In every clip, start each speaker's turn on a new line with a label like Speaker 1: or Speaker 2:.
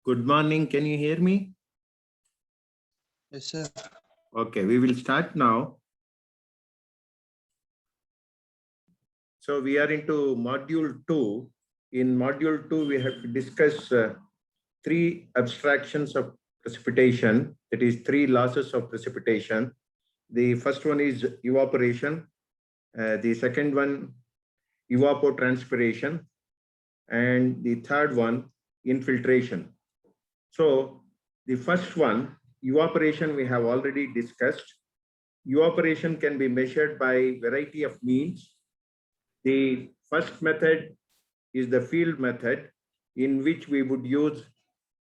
Speaker 1: Good morning. Can you hear me?
Speaker 2: Yes, sir.
Speaker 1: Okay, we will start now. So we are into module 2. In module 2, we have to discuss three abstractions of precipitation, that is three losses of precipitation. The first one is evaporation. The second one, evapotranspiration. And the third one, infiltration. So the first one, evaporation, we have already discussed. Evaporation can be measured by variety of means. The first method is the field method, in which we would use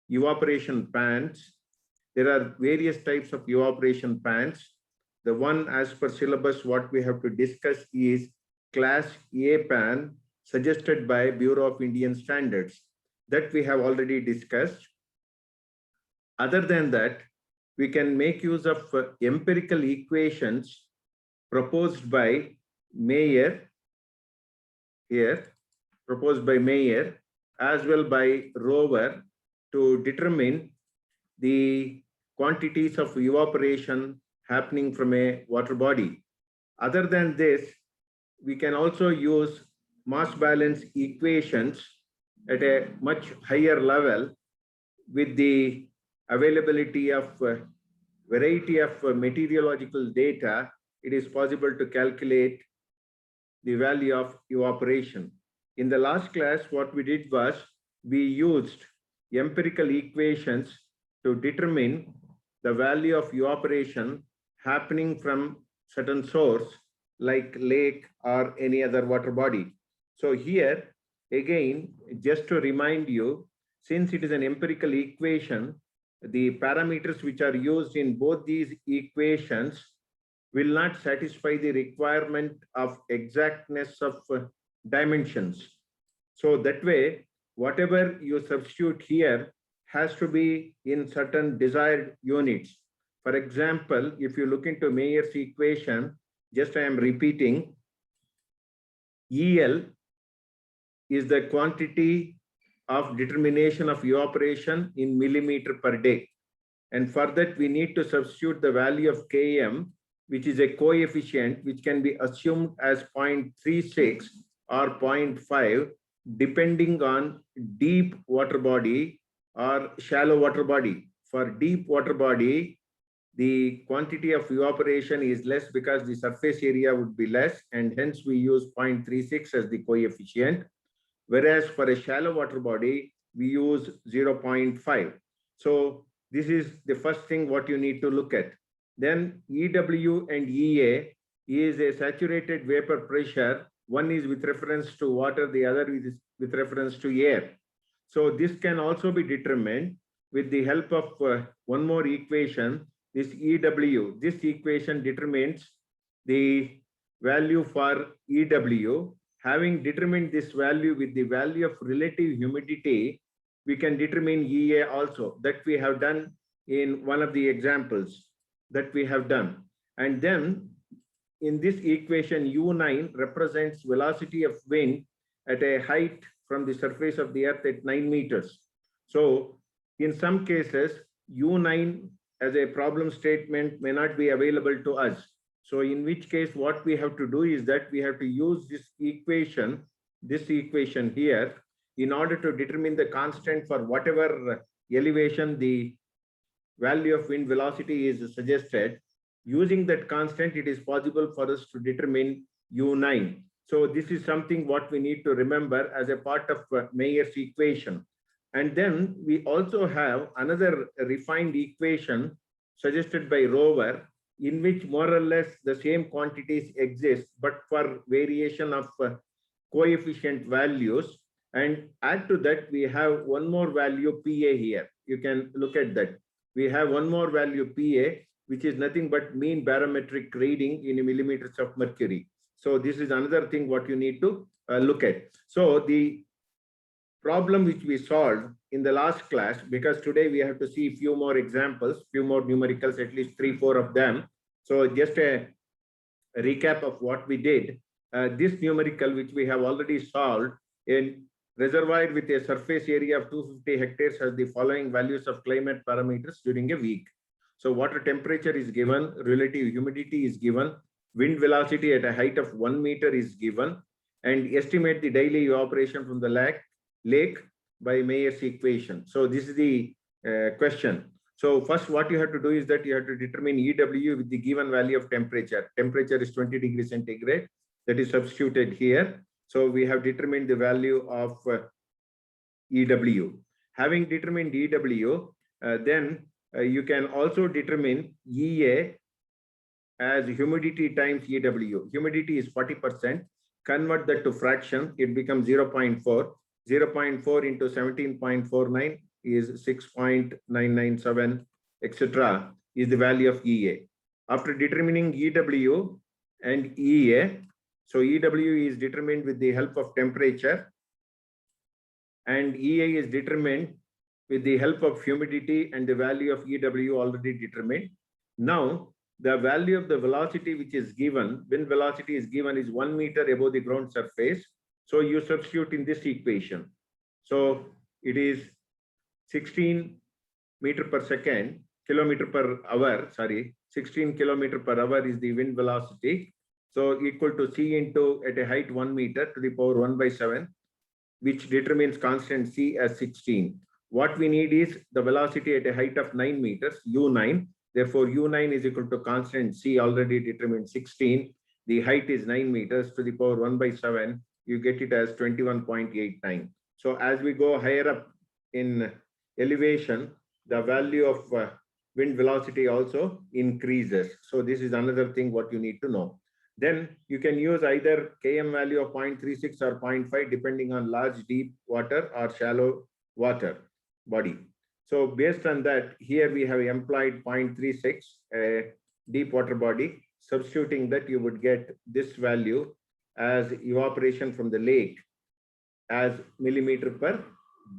Speaker 1: evaporation pans. There are various types of evaporation pans. The one as per syllabus, what we have to discuss is class A pan suggested by Bureau of Indian Standards, that we have already discussed. Other than that, we can make use of empirical equations proposed by Mayer here, proposed by Mayer, as well by Rover, to determine the quantities of evaporation happening from a water body. Other than this, we can also use mass balance equations at a much higher level. With the availability of variety of meteorological data, it is possible to calculate the value of evaporation. In the last class, what we did was we used empirical equations to determine the value of evaporation happening from certain source like lake or any other water body. So here, again, just to remind you, since it is an empirical equation, the parameters which are used in both these equations will not satisfy the requirement of exactness of dimensions. So that way, whatever you substitute here has to be in certain desired units. For example, if you look into Mayer's equation, just I am repeating, EL is the quantity of determination of evaporation in millimeter per day. And for that, we need to substitute the value of Km, which is a coefficient which can be assumed as 0.36 or 0.5, depending on deep water body or shallow water body. For deep water body, the quantity of evaporation is less because the surface area would be less, and hence we use 0.36 as the coefficient. Whereas for a shallow water body, we use 0.5. So this is the first thing what you need to look at. Then EW and EA is a saturated vapor pressure. One is with reference to water, the other is with reference to air. So this can also be determined with the help of one more equation, this EW. This equation determines the value for EW. Having determined this value with the value of relative humidity, we can determine EA also, that we have done in one of the examples that we have done. And then in this equation, U9 represents velocity of wind at a height from the surface of the earth at 9 meters. So in some cases, U9 as a problem statement may not be available to us. So in which case, what we have to do is that we have to use this equation here, in order to determine the constant for whatever elevation the value of wind velocity is suggested. Using that constant, it is possible for us to determine U9. So this is something what we need to remember as a part of Mayer's equation. And then we also have another refined equation suggested by Rover, in which more or less the same quantities exist, but for variation of coefficient values. And add to that, we have one more value PA here. You can look at that. We have one more value PA, which is nothing but mean barometric reading in millimeters of mercury. So this is another thing what you need to look at. So the problem which we solved in the last class, because today we have to see a few more examples, few more numericals, at least 3-4 of them. So just a recap of what we did. This numerical which we have already solved, and Reservoir with a surface area of 250 hectares has the following values of climate parameters during a week. So water temperature is given, relative humidity is given, wind velocity at a height of 1 meter is given, and estimate the daily evaporation from the lake by Mayer's equation. So this is the question. So first what you have to do is that you have to determine EW with the given value of temperature. Temperature is 20 degrees centigrade. That is substituted here. So we have determined the value of EW. Having determined EW, then you can also determine EA as humidity times EW. Humidity is 40%. Convert that to fraction, it becomes 0.4. 0.4 into 17.49 is 6.997, etc. is the value of EA. After determining EW and EA, so EW is determined with the help of temperature and EA is determined with the help of humidity, and the value of EW already determined. Now, the value of the velocity which is given, wind velocity is given is 1 meter above the ground surface. So you substitute in this equation. So it is 16 meter per second, kilometer per hour, sorry, 16 kilometer per hour is the wind velocity. So equal to C into at a height 1 meter to the power 1/7, which determines constant C as 16. What we need is the velocity at a height of 9 meters, U9. Therefore, U9 is equal to constant C already determined 16. The height is 9 meters to the power 1/7. You get it as 21.89. So as we go higher up in elevation, the value of wind velocity also increases. So this is another thing what you need to know. Then you can use either Km value of 0.36 or 0.5 depending on large deep water or shallow water body. So based on that, here we have employed 0.36, a deep water body. Substituting that, you would get this value as evaporation from the lake as millimeter per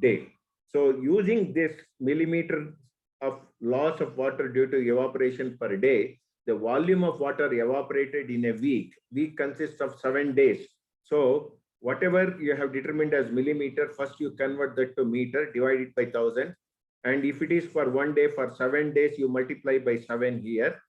Speaker 1: day. So using this millimeter of loss of water due to evaporation per day, the volume of water evaporated in a week consists of 7 days. So whatever you have determined as millimeter, first you convert that to meter, divide it by 1000. And if it is for 1 day, for 7 days, you multiply by 7 here.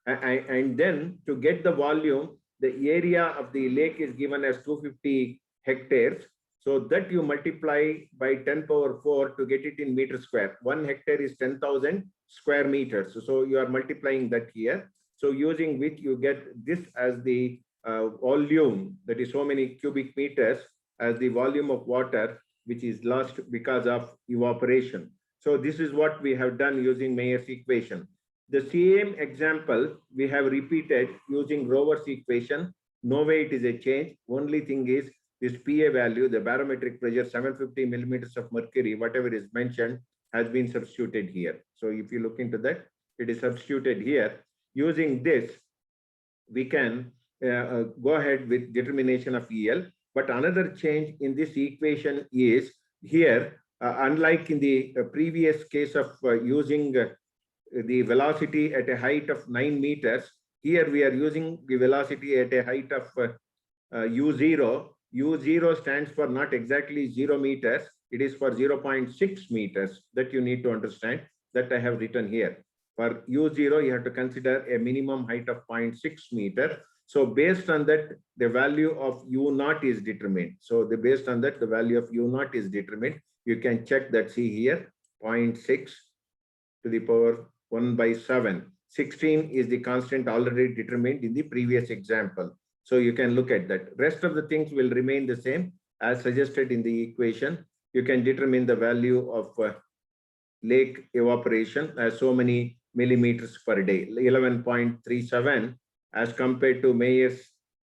Speaker 1: And then to get the volume, the area of the lake is given as 250 hectares. So that you multiply by 10 power 4 to get it in meter square. 1 hectare is 10,000 square meters. So you are multiplying that here. So using which you get this as the volume, that is so many cubic meters as the volume of water which is lost because of evaporation. So this is what we have done using Mayer's equation. The same example we have repeated using Rover's equation. No way it is a change. Only thing is this PA value, the barometric pressure, 750 millimeters of mercury, whatever is mentioned, has been substituted here. So if you look into that, it is substituted here. Using this, we can go ahead with determination of EL. But another change in this equation is here, unlike in the previous case of using the velocity at a height of 9 meters, here we are using the velocity at a height of U0. U0 stands for not exactly 0 meters. It is for 0.6 meters that you need to understand, that I have written here. For U0, you have to consider a minimum height of 0.6 meter. So based on that, the value of U0 is determined. So based on that, the value of U0 is determined. You can check that, see here, 0.6 to the power 1/7. 16 is the constant already determined in the previous example. So you can look at that. Rest of the things will remain the same as suggested in the equation. You can determine the value of lake evaporation as so many millimeters per day, 11.37 as compared to Mayer's,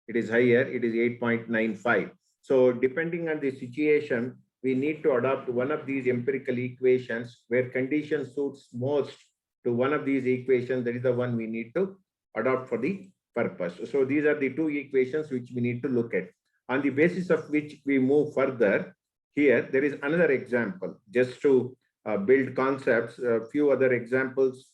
Speaker 1: it is higher, it is 8.95. So depending on the situation, we need to adopt one of these empirical equations where condition suits most to one of these equations. That is the one we need to adopt for the purpose. So these are the two equations which we need to look at. On the basis of which we move further, here there is another example just to build concepts. A few other examples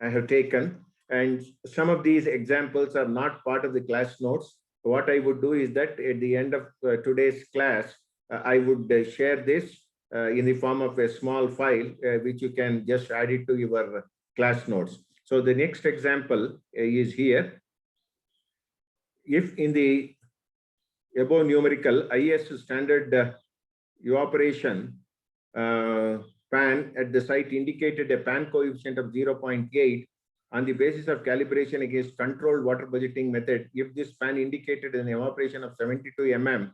Speaker 1: I have taken, and some of these examples are not part of the class notes. What I would do is that at the end of today's class, I would share this in the form of a small file, which you can just add it to your class notes. So the next example is here. If in the above numerical IS standard evaporation pan at the site indicated a pan coefficient of 0.8 on the basis of calibration against controlled water budgeting method. If this pan indicated an evaporation of 72 mm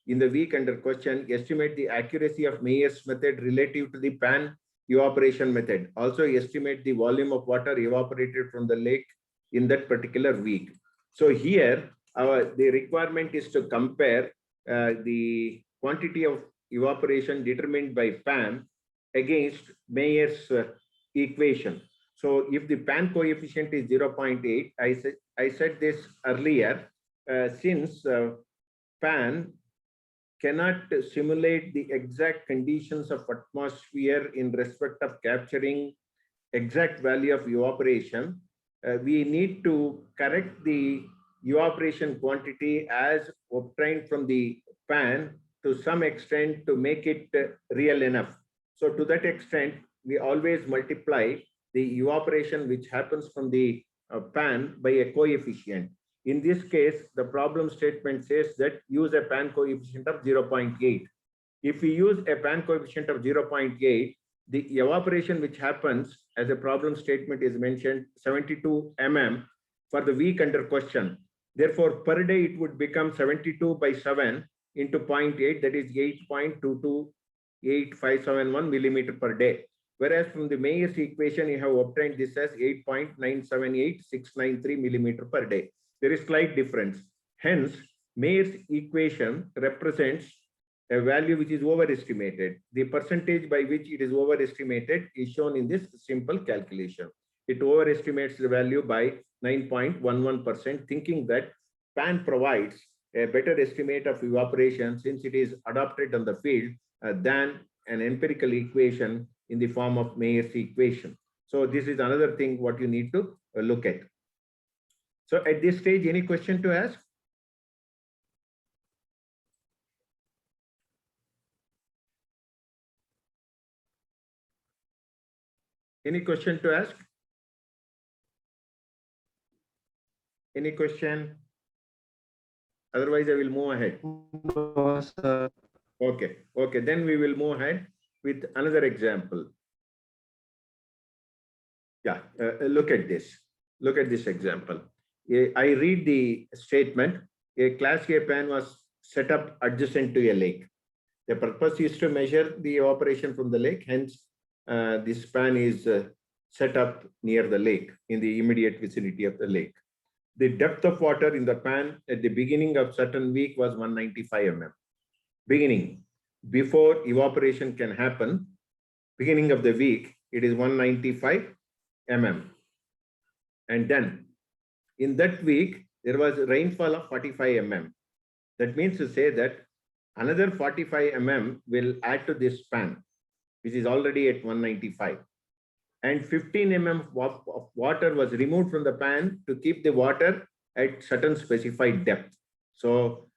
Speaker 1: in the week under question, estimate the accuracy of Mayer's method relative to the pan evaporation method. Also estimate the volume of water evaporated from the lake in that particular week. So here, the requirement is to compare the quantity of evaporation determined by pan against Mayer's equation. So if the pan coefficient is 0.8, I said this earlier, since pan cannot simulate the exact conditions of atmosphere in respect of capturing exact value of evaporation, we need to correct the evaporation quantity as obtained from the pan to some extent to make it real enough. So to that extent, we always multiply the evaporation which happens from the pan by a coefficient. In this case, the problem statement says that use a pan coefficient of 0.8. If we use a pan coefficient of 0.8, the evaporation which happens, as a problem statement is mentioned, 72 mm for the week under question. Therefore, per day it would become 72 by 7 into 0.8, that is 8.228571 millimeter per day. Whereas from the Mayer's equation, you have obtained this as 8.978693 millimeter per day. There is slight difference. Hence, Mayer's equation represents a value which is overestimated. The percentage by which it is overestimated is shown in this simple calculation. It overestimates the value by 9.11%, thinking that pan provides a better estimate of evaporation since it is adopted on the field than an empirical equation in the form of Mayer's equation. So this is another thing what you need to look at. So at this stage, any question to ask? Any question to ask? Any question? Otherwise, I will move ahead.
Speaker 2: No, sir.
Speaker 1: Okay, okay. Then we will move ahead with another example. Yeah, look at this. Look at this example. I read the statement. A class A pan was set up adjacent to a lake. The purpose is to measure the evaporation from the lake. Hence, this pan is set up near the lake, in the immediate vicinity of the lake. The depth of water in the pan at the beginning of certain week was 195 mm. Beginning, before evaporation can happen, beginning of the week, it is 195 mm. And then in that week, there was rainfall of 45 mm. That means to say that another 45 mm will add to this pan, which is already at 195. And 15 mm of water was removed from the pan to keep the water at certain specified depth. So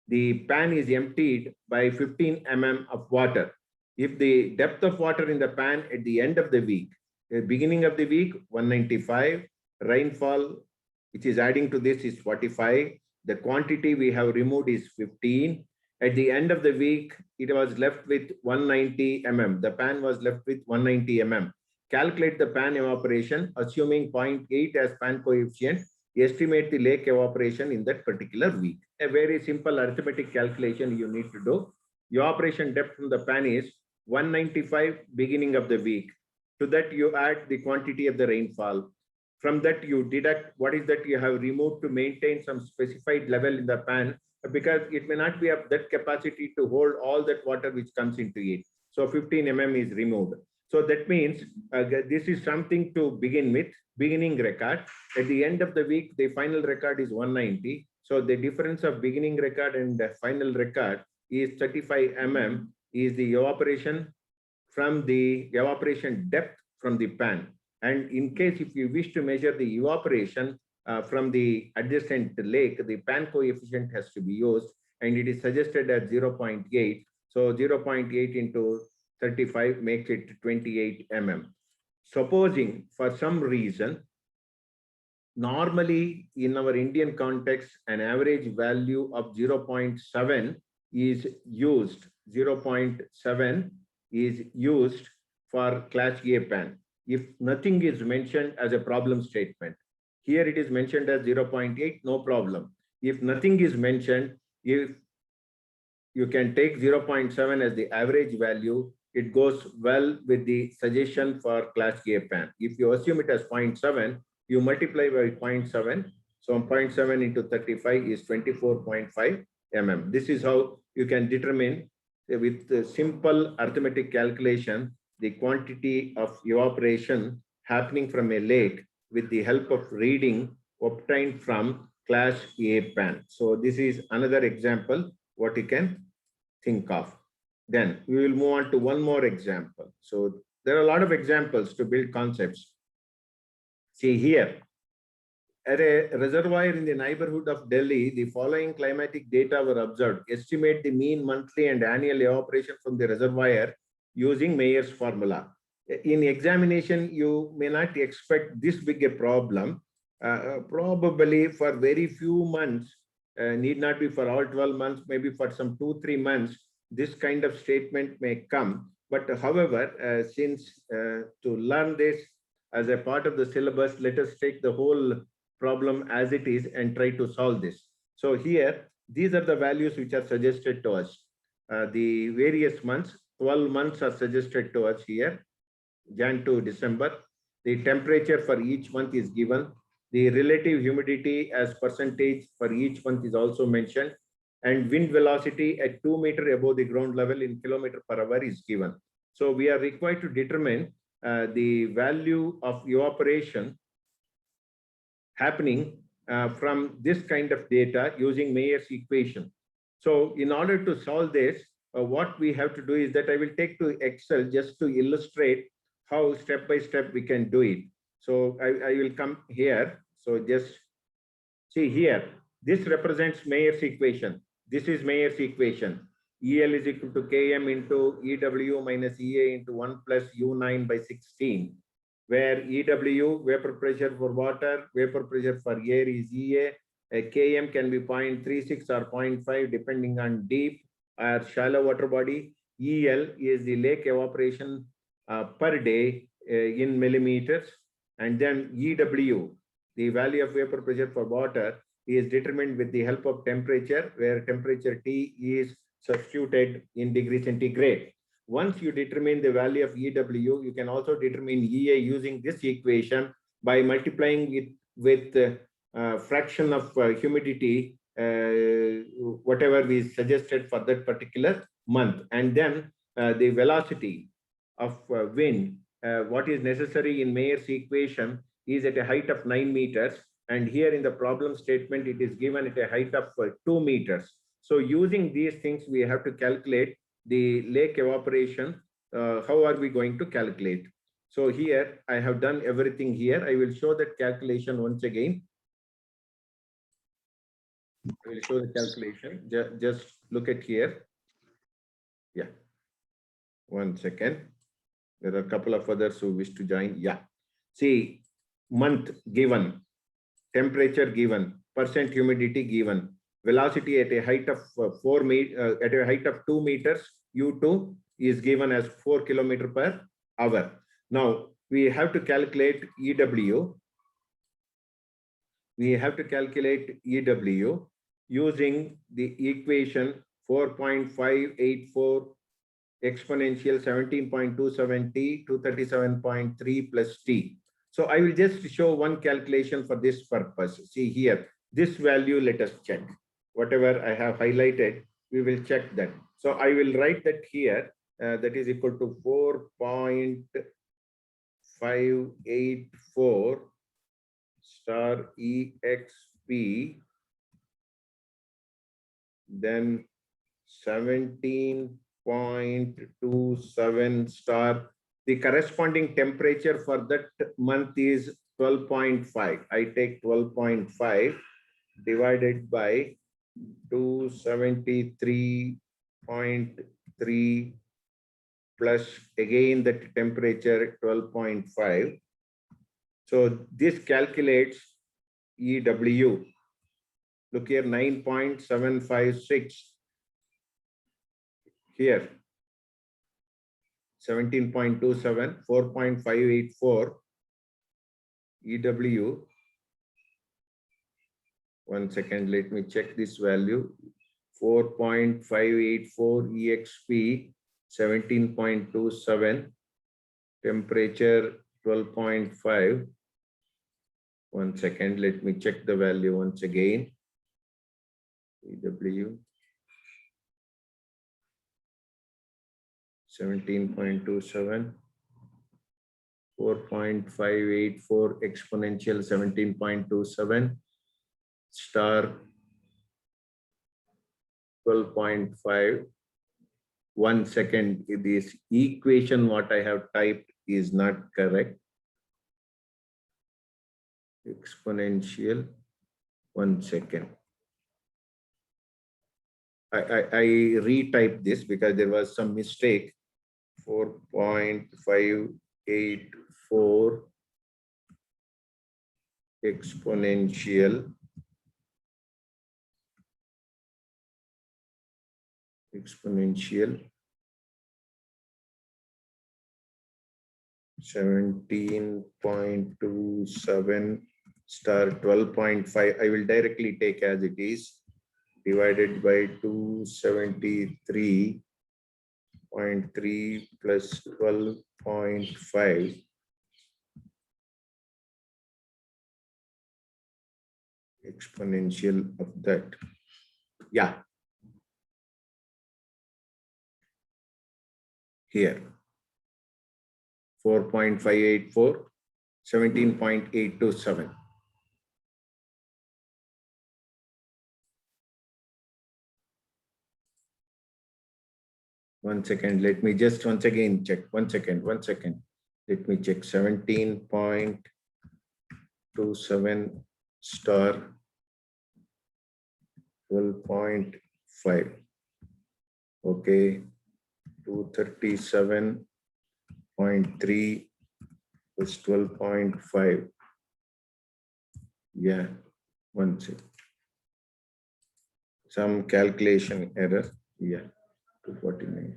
Speaker 1: the pan is emptied by 15 mm of water. If the depth of water in the pan at the end of the week, the beginning of the week, 195, rainfall, which is adding to this, is 45. The quantity we have removed is 15. At the end of the week, it was left with 190 mm. The pan was left with 190 mm. Calculate the pan evaporation, assuming 0.8 as pan coefficient. Estimate the lake evaporation in that particular week. A very simple arithmetic calculation you need to do. Evaporation depth from the pan is 195 beginning of the week. To that you add the quantity of the rainfall. From that you deduct what is that you have removed to maintain some specified level in the pan, because it may not be of that capacity to hold all that water which comes into it. So 15 mm is removed. So that means this is something to begin with, beginning record. At the end of the week, the final record is 190. So the difference of beginning record and the final record is 35 mm is the evaporation from the evaporation depth from the pan. And in case if you wish to measure the evaporation from the adjacent lake, the pan coefficient has to be used. and it is suggested at 0.8. So 0.8 into 35 makes it 28 mm. Supposing for some reason, normally in our Indian context, an average value of 0.7 is used. 0.7 is used for Class A pan. If nothing is mentioned as a problem statement, here it is mentioned as 0.8, no problem. If nothing is mentioned, if you can take 0.7 as the average value, it goes well with the suggestion for Class A pan. If you assume it as 0.7, you multiply by 0.7. So 0.7 into 35 is 24.5 mm. This is how you can determine with the simple arithmetic calculation the quantity of evaporation happening from a lake with the help of reading obtained from Class A pan. So this is another example what you can think of. Then we will move on to one more example. So there are a lot of examples to build concepts. See here, at a reservoir in the neighborhood of Delhi, the following climatic data were observed. Estimate the mean monthly and annual evaporation from the reservoir using Mayer's formula. In examination, you may not expect this big a problem. Probably for very few months, need not be for all 12 months, maybe for some 2-3 months, this kind of statement may come. But however, since to learn this as a part of the syllabus, let us take the whole problem as it is and try to solve this. So here, these are the values which are suggested to us. The various months, 12 months are suggested to us here, Jan to December. The temperature for each month is given. The relative humidity as percentage for each month is also mentioned. And wind velocity at 2 meters above the ground level in kilometer per hour is given. So we are required to determine the value of evaporation happening from this kind of data using Mayer's equation. So in order to solve this, what we have to do is that I will take to Excel just to illustrate how step by step we can do it. So I will come here. So just see here, this represents Mayer's equation. This is Mayer's equation. EL is equal to Km into EW minus EA into 1 plus U9 by 16, where EW, vapor pressure for water, vapor pressure for air is EA. Km can be 0.36 or 0.5 depending on deep or shallow water body. EL is the lake evaporation per day in millimeters. And then EW, the value of vapor pressure for water, is determined with the help of temperature, where temperature T is substituted in degrees centigrade. Once you determine the value of EW, you can also determine EA using this equation by multiplying it with fraction of humidity, whatever we suggested for that particular month. And then the velocity of wind, what is necessary in Mayer's equation is at a height of 9 meters. And here in the problem statement, it is given at a height of 2 meters. So using these things, we have to calculate the lake evaporation. How are we going to calculate? So here I have done everything here. I will show that calculation once again. I will show the calculation. Just look at here. Yeah. 1 second. There are a couple of others who wish to join. Yeah. See, month given, temperature given, percent humidity given, velocity at a height of 2 meters, U2 is given as 4 kilometers per hour. Now we have to calculate EW. We have to calculate EW using the equation 4.584 exponential 17.27 T 237.3 plus T. So I will just show one calculation for this purpose. See here, this value, let us check. Whatever I have highlighted, we will check that. So I will write that here, that is equal to 4.584 star EXP, then 17.27 star. The corresponding temperature for that month is 12.5. I take 12.5 divided by 273.3 plus again that temperature 12.5. So this calculates EW. Look here, 9.756 here. 17.27, 4.584 EW. 1 second, let me check this value. 4.584 EXP, 17.27, temperature 12.5. 1 second, let me check the value once again. EW 17.27, 4.584 exponential 17.27 star 12.5. 1 second, this equation what I have typed is not correct. Exponential, 1 second. I retyped this because there was some mistake. 4.584 exponential 17.27 star 12.5. I will directly take as it is, divided by 273.3 plus 12.5. Exponential of that. Yeah. Here. 4.584, 17.827. One second, let me just once again check. 1 second. Let me check 17.27 star 12.5. Okay, 237.3 plus 12.5. Yeah, 1 second. Some calculation error. Yeah. 249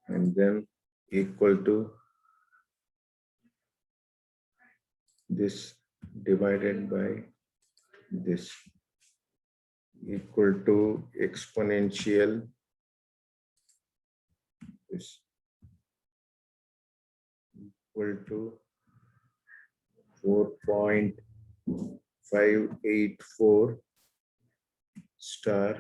Speaker 1: and then equal to this divided by this equal to exponential this equal to 4.584 star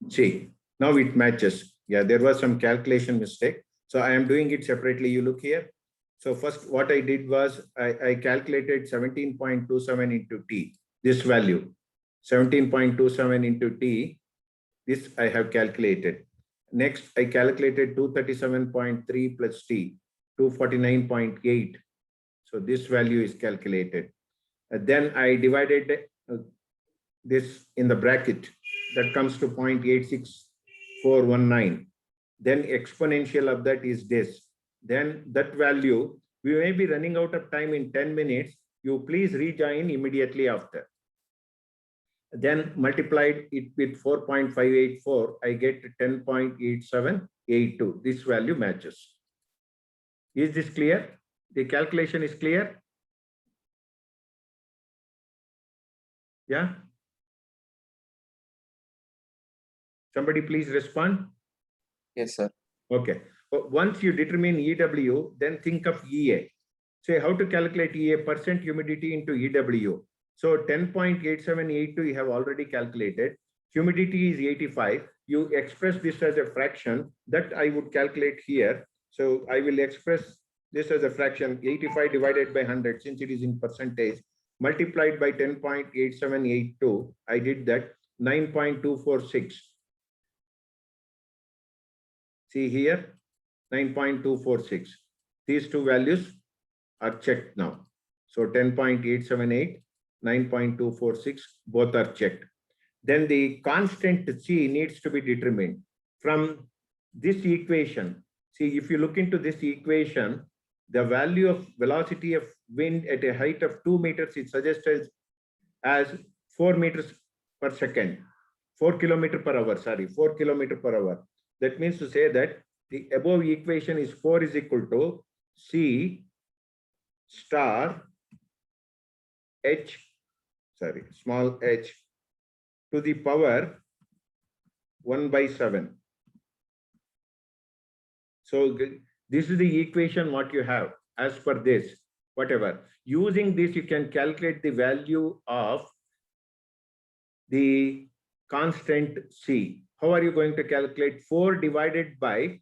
Speaker 1: see, now it matches. Yeah, there was some calculation mistake. So I am doing it separately. You look here. So first what I did was I calculated 17.27 into T, this value. 17.27 into T, this I have calculated. Next, I calculated 237.3 plus T, 249.8. So this value is calculated. And then I divided this in the bracket, that comes to 0.86419. Then exponential of that is this. Then that value, we may be running out of time in 10 minutes. You please rejoin immediately after. Then multiplied it with 4.584, I get 10.8782. This value matches. Is this clear? The calculation is clear? Yeah? Somebody please respond.
Speaker 2: Yes, sir.
Speaker 1: Okay. But once you determine EW, then think of EA. Say how to calculate EA, percent humidity into EW. So 10.8782 you have already calculated. Humidity is 85. You express this as a fraction that I would calculate here. So I will express this as a fraction, 85 divided by 100, since it is in percentage, multiplied by 10.8782. I did that, 9.246. See here, 9.246. These two values are checked now. So 10.878 9.246, both are checked. Then the constant C needs to be determined from this equation. See, if you look into this equation, the value of velocity of wind at a height of 2 meters is suggested as 4 meters per second, 4 kilometer per hour, sorry, 4 kilometer per hour. That means to say that the above equation is 4 is equal to C star H, sorry, small h to the power 1/7. So this is the equation what you have as per this, whatever. Using this, you can calculate the value of the constant C. How are you going to calculate? 4 divided by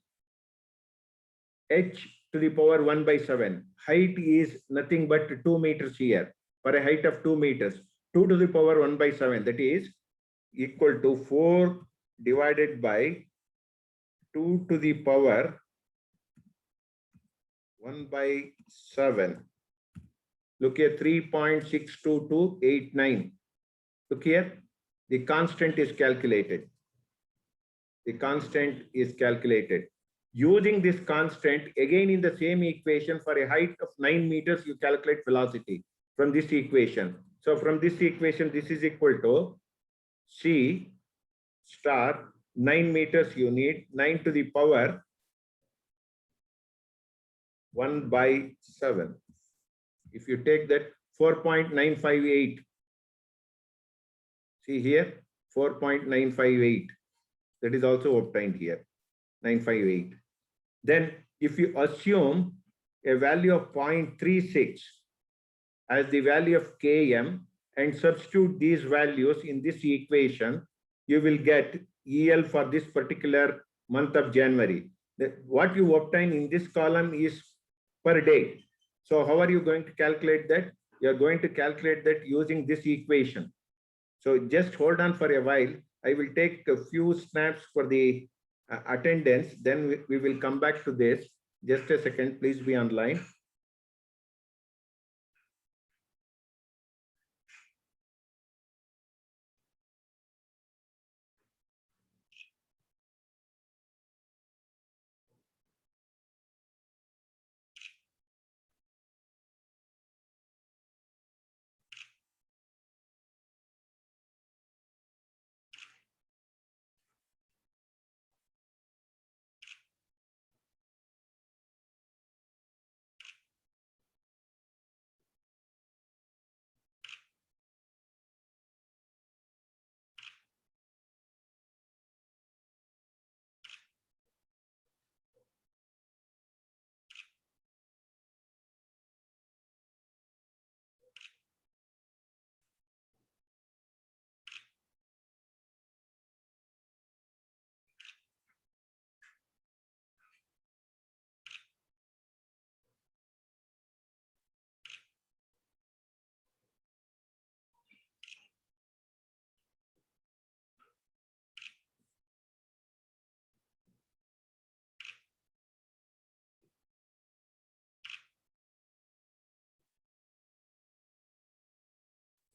Speaker 1: h to the power 1/7. Height is nothing but 2 meters here. For a height of 2 meters, 2 to the power 1/7, that is equal to 4 divided by 2 to the power 1/7. Look here, 3.62289. Look here, the constant is calculated. The constant is calculated. Using this constant, again in the same equation, for a height of 9 meters, you calculate velocity from this equation. So from this equation, this is equal to C star 9 meters you need, 9 to the power 1/7. If you take that 4.958, see here 4.958, that is also obtained here, 958. Then if you assume a value of 0.36 as the value of Km and substitute these values in this equation, you will get EL for this particular month of January. What you obtain in this column is per day. So how are you going to calculate that? You are going to calculate that using this equation. So just hold on for a while. I will take a few snaps for the attendance. Then we will come back to this. Just a second, please be online.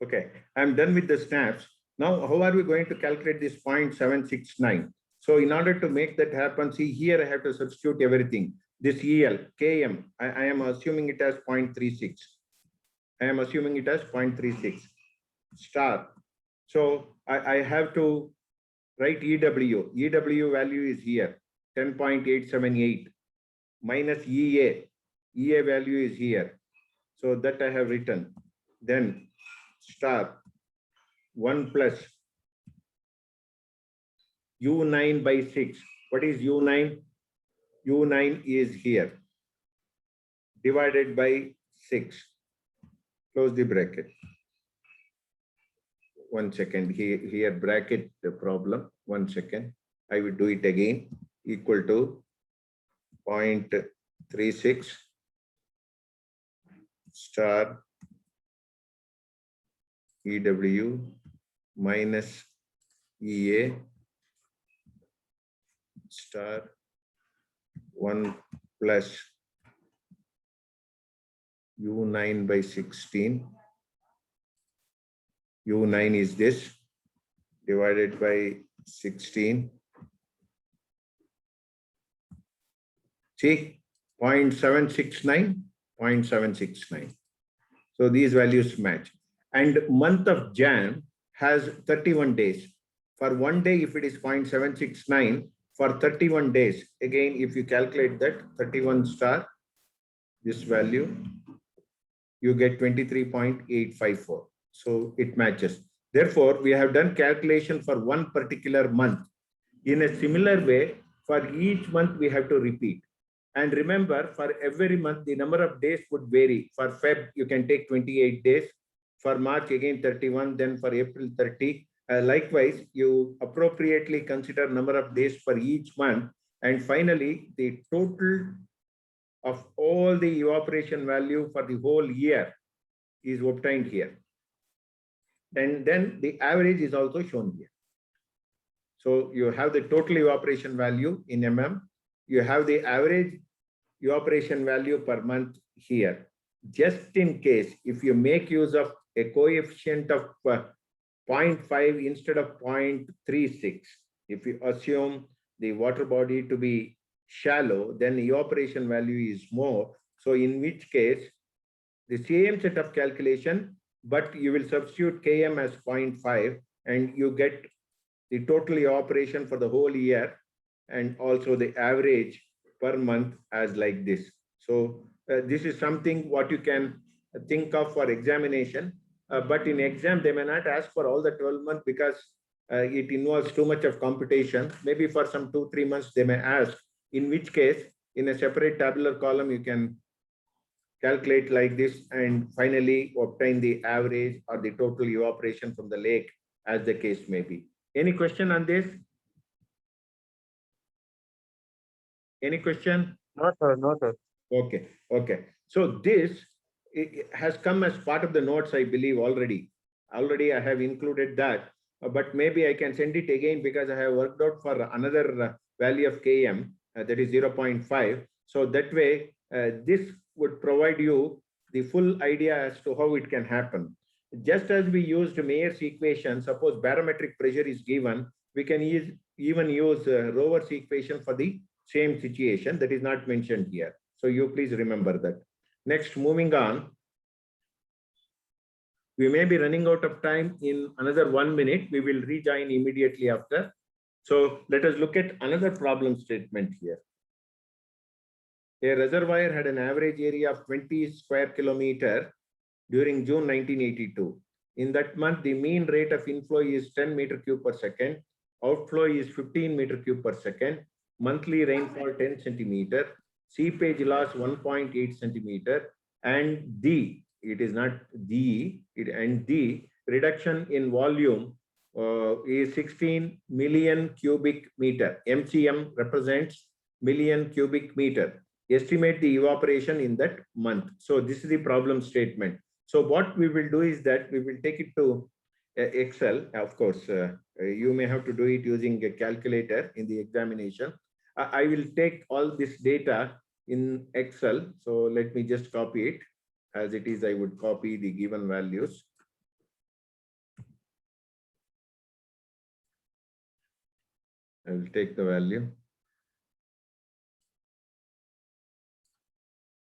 Speaker 1: Okay, I'm done with the snaps. Now, how are we going to calculate this 0.769? So in order to make that happen, see here, I have to substitute everything. This EL, Km, I am assuming it as 0.36. I am assuming it as 0.36 star. So I have to write EW. EW value is here, 10.878 minus EA. EA value is here. So that I have written. Then star 1 plus U9/6. What is U9? U9 is here, divided by 6. Close the bracket. 1 second, here bracket the problem. 1 second. I will do it again. Equal to 0.36 star EW minus EA star 1 plus U9/16 U9 is this divided by 16. See, 0.769, 0.769. So these values match. And month of Jan has 31 days. For one day, if it is 0.769, for 31 days, again, if you calculate that 31 star, this value, you get 23.854. So it matches. Therefore, we have done calculation for one particular month. In a similar way, for each month, we have to repeat. And remember, for every month, the number of days would vary. For Feb, you can take 28 days. For March, again 31, then for April 30. Likewise, you appropriately consider number of days for each month. And finally, the total of all the evaporation value for the whole year is obtained here. And then the average is also shown here. So you have the total evaporation value in mm. You have the average evaporation value per month here. Just in case, if you make use of a coefficient of 0.5 instead of 0.36, if you assume the water body to be shallow, then evaporation value is more. So in which case, the same set of calculation, but you will substitute Km as 0.5 and you get the total evaporation for the whole year and also the average per month as like this. So this is something what you can think of for examination, but in exam they may not ask for all the 12 months because it involves too much of computation. Maybe for some 2-3 months they may ask, in which case in a separate tabular column you can calculate like this and finally obtain the average or the total evaporation from the lake as the case may be. Any question on this? Any question?
Speaker 2: No, sir. No, sir.
Speaker 1: Okay, okay. So this has come as part of the notes, I believe already. Already I have included that, but maybe I can send it again because I have worked out for another value of Km, that is 0.5. So that way, this would provide you the full idea as to how it can happen. Just as we used Mayer's equation, suppose barometric pressure is given, we can even use Rover's equation for the same situation that is not mentioned here. So you please remember that. Next, moving on. We may be running out of time in another 1 minute. We will rejoin immediately after. So let us look at another problem statement here. A reservoir had an average area of 20 square kilometer during June 1982. In that month, the mean rate of inflow is 10 meter cube per second. Outflow is 15 meter cube per second. Monthly rainfall 10 centimeter. Seepage loss 1.8 centimeter. And D, it is not D, and D, reduction in volume is 16 million cubic meter. MCM represents million cubic meter. Estimate the evaporation in that month. So this is the problem statement. So what we will do is that we will take it to Excel. Of course, you may have to do it using a calculator in the examination. I will take all this data in Excel. So let me just copy it. As it is, I would copy the given values. I will take the value.